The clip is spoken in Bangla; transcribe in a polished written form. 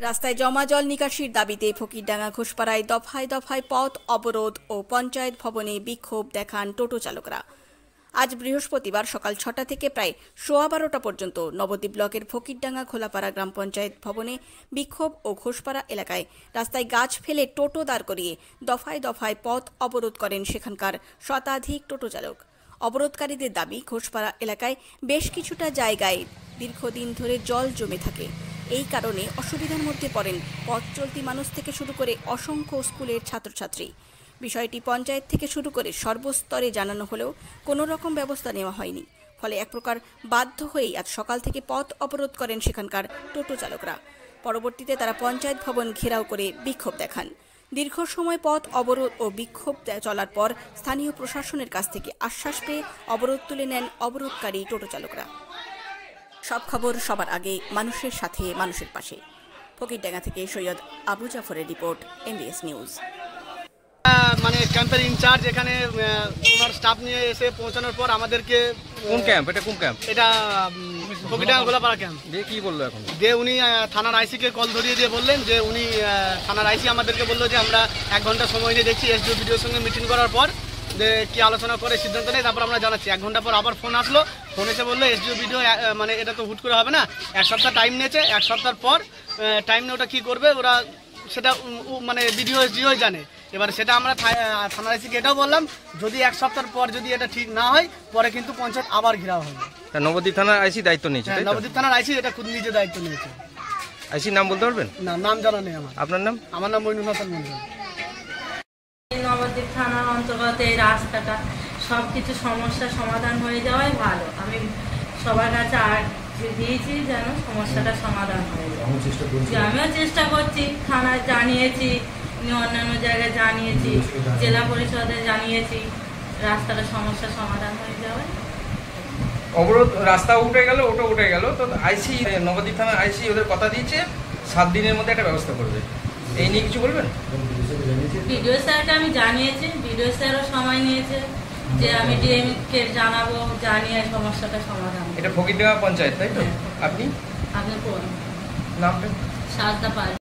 রাস্তায় জমা জল নিকাশির দাবিতে ফকিরডাঙ্গা ঘোষপাড়ায় দফায় দফায় পথ অবরোধ ও পঞ্চায়েত ভবনে বিক্ষোভ দেখান টোটো চালকরা। আজ বৃহস্পতিবার সকাল ৬টা থেকে প্রায় ১২:১২ পর্যন্ত নবদ্বীপ ব্লকের ফকিরডাঙ্গা খোলাপাড়া গ্রাম পঞ্চায়েত ভবনে বিক্ষোভ ও ঘোষপাড়া এলাকায় রাস্তায় গাছ ফেলে টোটো দাঁড় করিয়ে দফায় দফায় পথ অবরোধ করেন সেখানকার শতাধিক টোটো চালক। অবরোধকারীদের দাবি, ঘোষপাড়া এলাকায় বেশ কিছুটা জায়গায় দীর্ঘদিন ধরে জল জমে থাকে। এই কারণে অসুবিধার মধ্যে পড়েন পথ চলতি মানুষ থেকে শুরু করে অসংখ্য স্কুলের ছাত্রছাত্রী। বিষয়টি পঞ্চায়েত থেকে শুরু করে সর্বস্তরে জানানো হলেও কোনো রকম ব্যবস্থা নেওয়া হয়নি। ফলে এক প্রকার বাধ্য হয়েই আজ সকাল থেকে পথ অবরোধ করেন সেখানকার টোটো চালকরা। পরবর্তীতে তারা পঞ্চায়েত ভবন ঘেরাও করে বিক্ষোভ দেখান। দীর্ঘ সময় পথ অবরোধ ও বিক্ষোভ চলার পর স্থানীয় প্রশাসনের কাছ থেকে আশ্বাস পেয়ে অবরোধ তুলে নেন অবরোধকারী টোটো চালকরা। সব খবর সবার আগে, মানুষের সাথে মানুষের পাশে। ফকিরডাঙ্গা থেকে সৈয়দ আবু জাফরের রিপোর্ট, MBS নিউজ। মানে ক্যাম্পের ইনচার্জ এখানে ওনার স্টাফ নিয়ে এসে পৌঁছানোর পর আমাদেরকে কোন ক্যাম্প এটা? কোন ক্যাম্প এটা? ফকিরডাঙ্গা খোলাপাড়া ক্যাম্প। দিয়ে কি বললো এখন? যে উনি থানার আইসিকে কল ধরিয়ে দিয়ে বললেন যে উনি থানার আইসি আমাদেরকে বললো যে আমরা 1 ঘন্টা সময় নিয়ে দেখছি, SDO ভিডিওর সঙ্গে মিটিং করার পর যে কি আলোচনা করে সিদ্ধান্ত নেই, তারপর আমরা জানাচ্ছি। 1 ঘন্টা পর আবার ফোন আসলো, ফোন এসে বললো SDO ভিডিও মানে এটা তো হুট করে হবে না, 1 সপ্তাহ টাইম নিয়েছে। 1 সপ্তাহ পর টাইম নিয়ে ওটা কী করবে ওরা সেটা মানে বিডিও SDO জানে। এবার সেটা আমরা থানার আইসিকে এটাও বললাম, যদি 1 সপ্তাহ পর যদি এটা ঠিক না হয় পরে কিন্তু পঞ্চায়েত আবার ঘেরাও হবে। নবদ্বীপ থানার আইসি দায়িত্ব নিয়েছে? নবদ্বীপ থানার আইসি এটা খুব নিজে দায়িত্ব নিয়েছে। আইসির নাম বলতে পারবেন? না, নাম জানা নেই আমার। আপনার নাম? আমার নাম মইনুল হাসান মন্ডল। নবদ্বীপ থানার অন্তর্গত এই রাস্তাটা সব কিছু সমস্যার সমাধান হয়ে যাওয়াই ভালো। আমি সবার কাছে দিয়েছি যেন সমস্যাটা সমাধান হয়ে যায়। আমিও চেষ্টা করছি, থানায় জানিয়েছি, অন্যান্য জায়গায় জানিয়েছি, জেলা পরিষদে জানিয়েছি, রাস্তাটা সমস্যার সমাধান হয়ে যাওয়ায়। অবরোধ রাস্তা উঠে গেল, ওটা উঠে গেল, তো আইসি নবদ্বীপ থানার আইসি ওদের কথা দিয়েছে 7 দিনের মধ্যে একটা ব্যবস্থা করবে। এই নিয়ে কিছু বলবেন? বিডিও স্যারকে আমি জানিয়েছি, বিডিও স্যারও সময় নিয়েছে যে আমি ডিএমকে জানাবো, জানিয়ে সমস্যাটা সমাধান। এটা ফকিরডাঙ্গা পঞ্চায়েত, তাই তো? আপনি কোন নামটা? সাজদা পাল।